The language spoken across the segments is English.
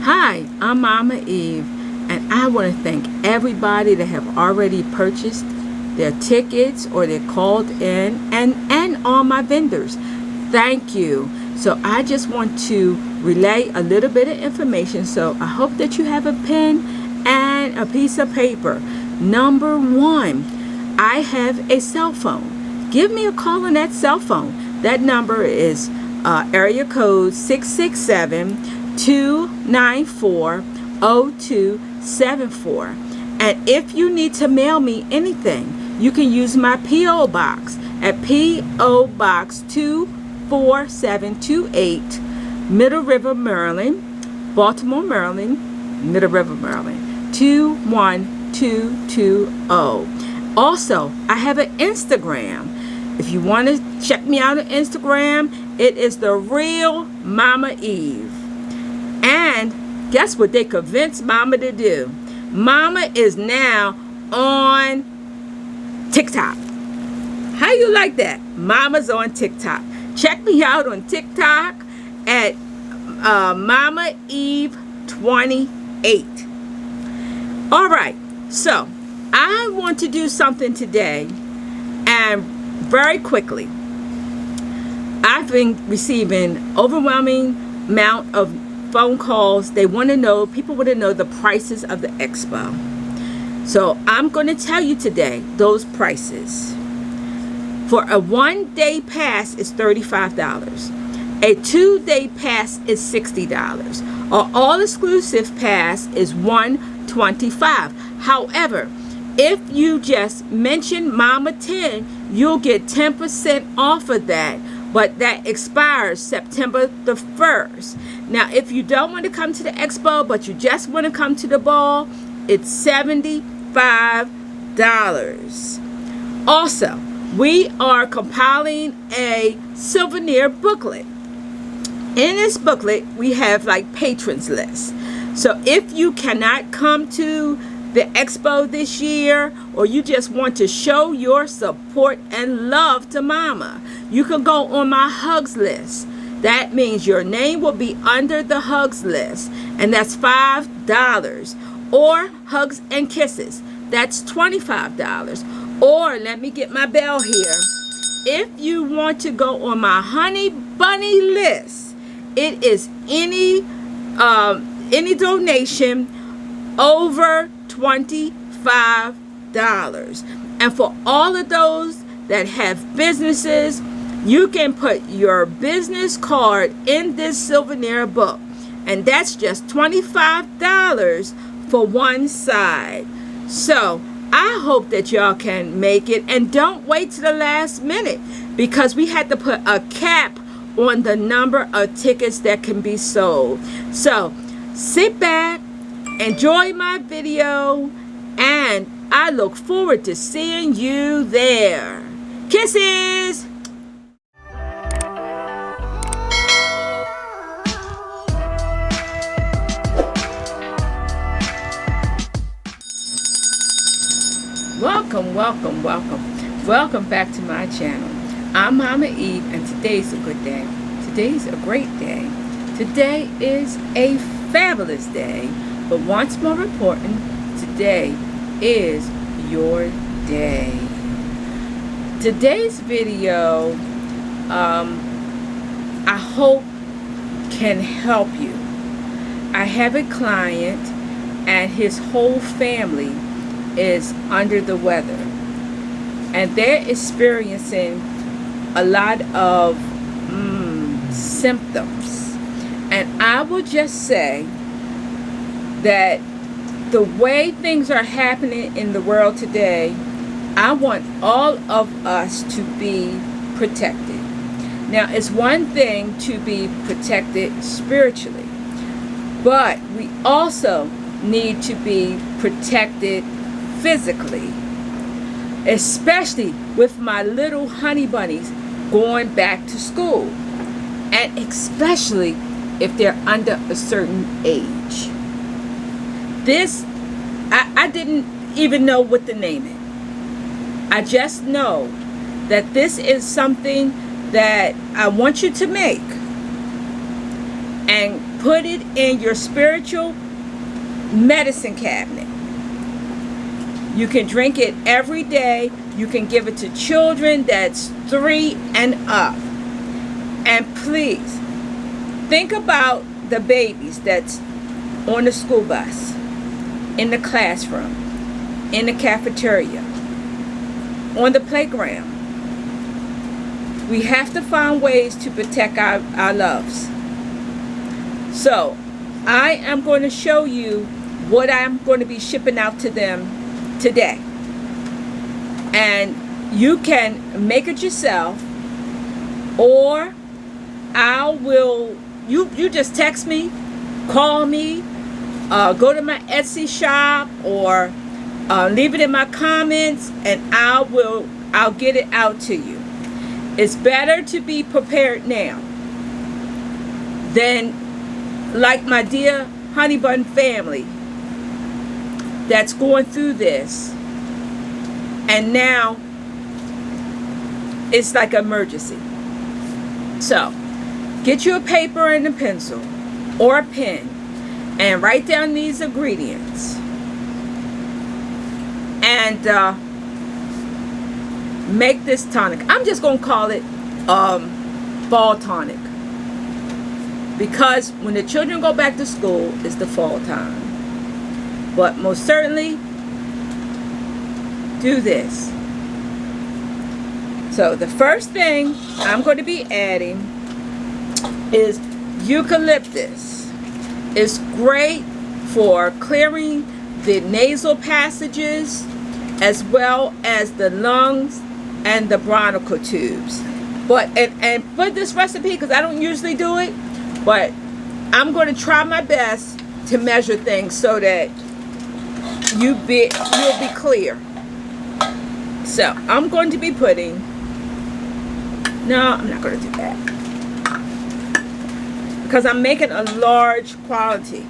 Hi, I'm Mama Eve, and I want to thank everybody that have already purchased their tickets or they called in, and all my vendors. Thank you. So I just want to relay a little bit of information. So I hope that you have a pen and a piece of paper. Number one, I have a cell phone. Give me a call on that cell phone. That number is area code 667-294-0274. And if you need to mail me anything, you can use my P.O. Box at P.O. Box 24728, Middle River, Maryland, Baltimore, Maryland, Middle River, Maryland, 21220. Also, I have an Instagram. If you want to check me out on Instagram, it is The Real Mama Eve. And guess what they convinced Mama to do? Mama is now on TikTok. How you like that? Mama's on TikTok. Check me out on TikTok at Mama Eve 28. All right, so I want to do something today, and very quickly. I've been receiving overwhelming amount of phone calls. People want to know the prices of the expo. So I'm going to tell you today those prices. For a 1-day pass is $35. A 2-day pass is $60. An all-exclusive pass is $125. However, if you just mention Mama 10, you'll get 10% off of that. But that expires September the 1st. Now, if you don't want to come to the expo, but you just want to come to the ball, it's $75. Also, we are compiling a souvenir booklet. In this booklet, we have like patrons list. So if you cannot come to the expo this year, or you just want to show your support and love to Mama, you can go on my hugs list. That means your name will be under the hugs list, and that's $5. Or hugs and kisses, that's $25. Or let me get my bell here. If you want to go on my honey bunny list, it is any donation over $25. And for all of those that have businesses, you can put your business card in this souvenir book, and that's just $25 for one side. So I hope that y'all can make it, and don't wait to the last minute, because we had to put a cap on the number of tickets that can be sold. So sit back, enjoy my video, and I look forward to seeing you there. Kisses! Welcome back to my channel. I'm Mama Eve, and today's a good day. Today's a great day. Today is a fabulous day, but once more important, today is your day. Today's video, I hope can help you. I have a client, and his whole family is under the weather, and they're experiencing a lot of symptoms. And I will just say that the way things are happening in the world today, I want all of us to be protected. Now, it's one thing to be protected spiritually, but we also need to be protected physically, especially with my little honey bunnies going back to school, and especially if they're under a certain age. This, I didn't even know what to name it. I just know that this is something that I want you to make and put it in your spiritual medicine cabinet. You can drink it every day. You can give it to children that's 3 and up. And please, think about the babies that's on the school bus, in the classroom, in the cafeteria, on the playground. We have to find ways to protect our loves. So, I am going to show you what I'm going to be shipping out to them today. And you can make it yourself, or you just text me, call me, go to my Etsy shop, or leave it in my comments, and I'll get it out to you. It's better to be prepared now than like my dear Honey Bun family that's going through this, and now it's like an emergency. So get you a paper and a pencil or a pen and write down these ingredients, and make this tonic. I'm just going to call it fall tonic, because when the children go back to school, it's the fall time. But most certainly, do this. So the first thing I'm going to be adding is eucalyptus. It's great for clearing the nasal passages, as well as the lungs and the bronchial tubes. But and for this recipe, because I don't usually do it, but I'm going to try my best to measure things so that you'll be clear. So I'm going to be putting, no, I'm not going to do that, because I'm making a large quantity.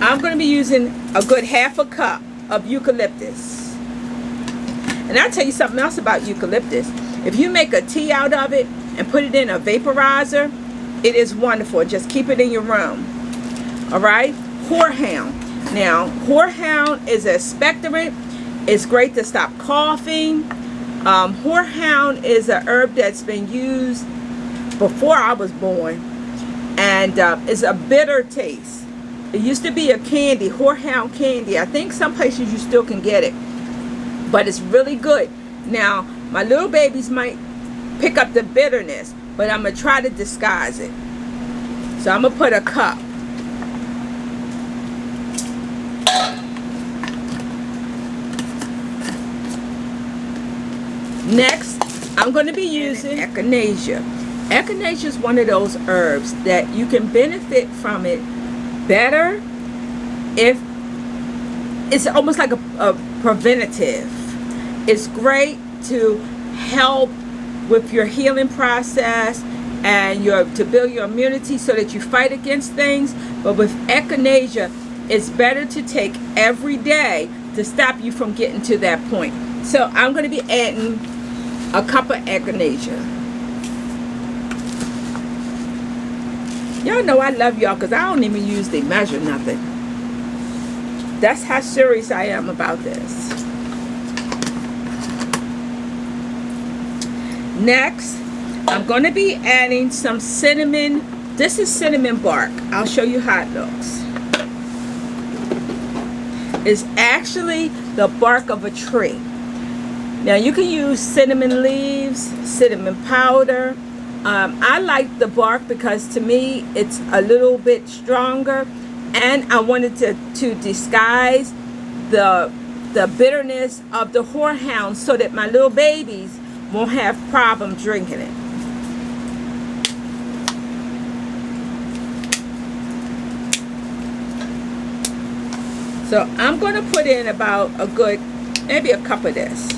I'm going to be using a good half a cup of eucalyptus. And I'll tell you something else about eucalyptus. If you make a tea out of it and put it in a vaporizer, it is wonderful. Just keep it in your room. Alright? Horehound. Now, horehound is a expectorant. It's great to stop coughing. Horehound is an herb that's been used before I was born. And it's a bitter taste. It used to be a candy, horehound candy. I think some places you still can get it. But it's really good. Now, my little babies might pick up the bitterness, but I'm going to try to disguise it. So I'm going to put a cup. Next, I'm going to be using Echinacea. Echinacea is one of those herbs that you can benefit from it better if it's almost like a preventative. It's great to help with your healing process and to build your immunity so that you fight against things. But with Echinacea, it's better to take every day to stop you from getting to that point. So I'm going to be adding a cup of Echinacea. Y'all know I love y'all because I don't even usually measure nothing. That's how serious I am about this. Next, I'm going to be adding some cinnamon. This is cinnamon bark. I'll show you how it looks. It's actually the bark of a tree. Now you can use cinnamon leaves, cinnamon powder. I like the bark because to me it's a little bit stronger, and I wanted to disguise the bitterness of the horehound so that my little babies won't have problem drinking it. So I'm going to put in about maybe a cup of this.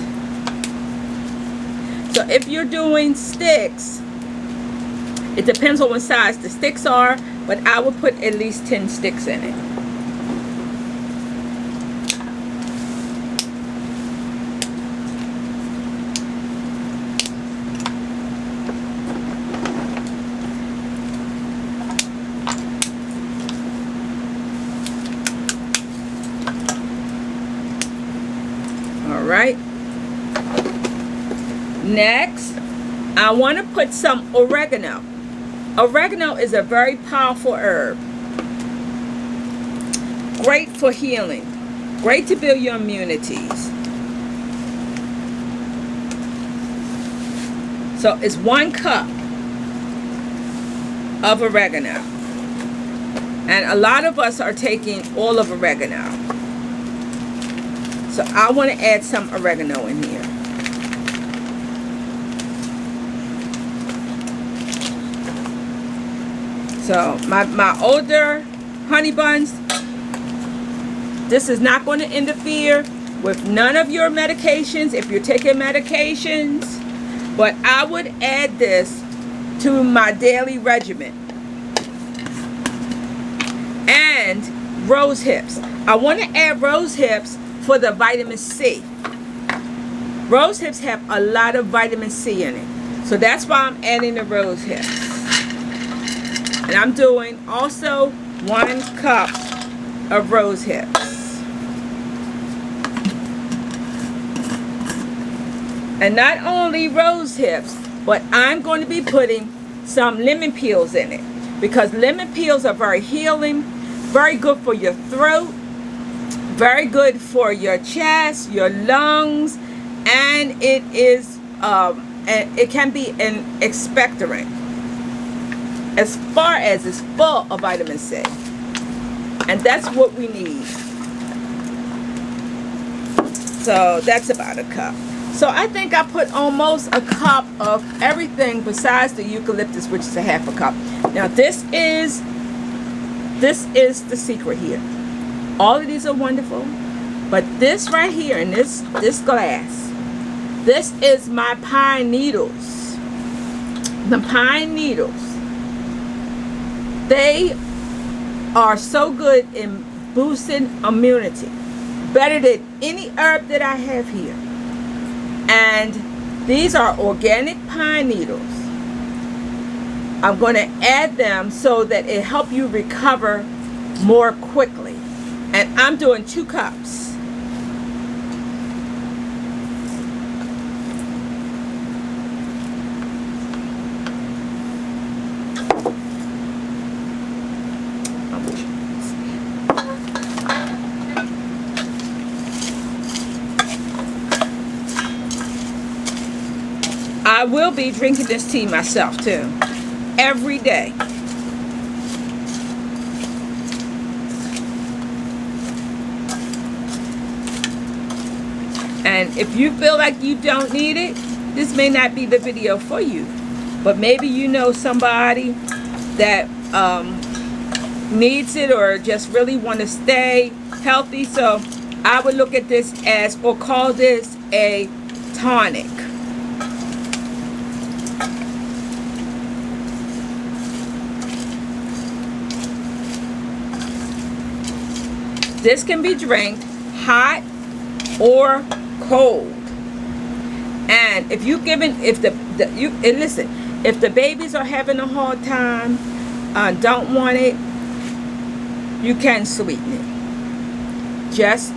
So if you're doing sticks, it depends on what size the sticks are, but I would put at least 10 sticks in it. right? Next, I want to put some oregano. Oregano is a very powerful herb. Great for healing. Great to build your immunities. So it's 1 cup of oregano. And a lot of us are taking all of oregano. So I want to add some oregano in here. So my older honey buns, this is not going to interfere with none of your medications if you're taking medications. But I would add this to my daily regimen. And rose hips. I want to add rose hips for the vitamin C. Rose hips have a lot of vitamin C in it. So that's why I'm adding the rose hips. And I'm doing also 1 cup of rose hips. And not only rose hips, but I'm going to be putting some lemon peels in it. Because lemon peels are very healing, very good for your throat, very good for your chest, your lungs, and it is it can be an expectorant. As far as it's full of vitamin C. And that's what we need. So that's about 1 cup. So I think I put almost 1 cup of everything besides the eucalyptus, which is a ½ cup. Now this is the secret here. All of these are wonderful, but this right here in this glass, this is my pine needles. The pine needles. They are so good in boosting immunity. Better than any herb that I have here. And these are organic pine needles. I'm going to add them so that it helps you recover more quickly. And I'm doing 2 cups. I will be drinking this tea myself too, every day. And if you feel like you don't need it, this may not be the video for you. But maybe you know somebody that needs it or just really want to stay healthy. So I would look at this as, or call this a tonic. This can be drank hot or cold. And if you if the babies are having a hard time, don't want it, you can sweeten it. Just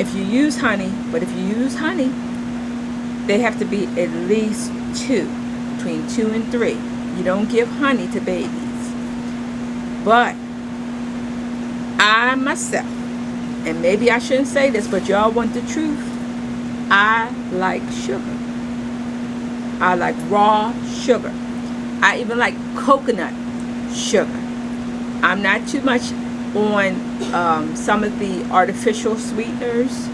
if you use honey, but if you use honey, they have to be at least 2, between 2 and 3. You don't give honey to babies. But I myself, and maybe I shouldn't say this, but y'all want the truth, I like sugar. I like raw sugar. I even like coconut sugar. I'm not too much on some of the artificial sweeteners,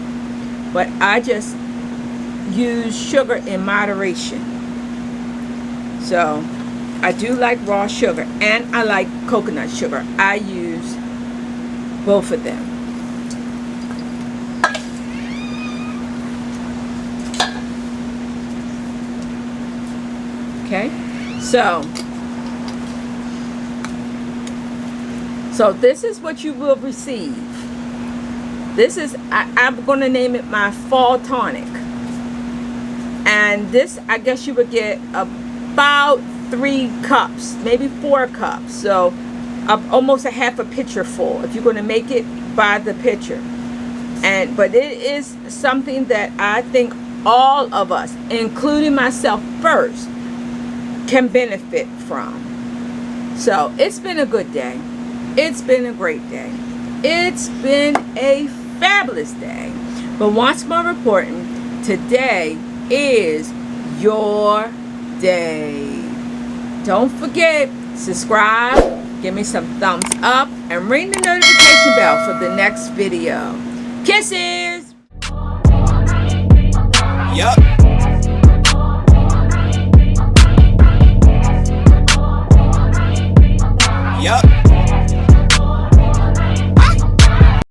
but I just use sugar in moderation. So I do like raw sugar, and I like coconut sugar. I use both of them. Okay, so this is what you will receive. This is, I'm going to name it my fall tonic. And this, I guess you would get about 3 cups, maybe 4 cups. So almost a half a pitcher full if you're going to make it by the pitcher. But it is something that I think all of us, including myself first, can benefit from. So it's been a good day. It's been a great day. It's been a fabulous day. But once more important, today is your day. Don't forget, subscribe, give me some thumbs up, and ring the notification bell for the next video. Kisses! Yup.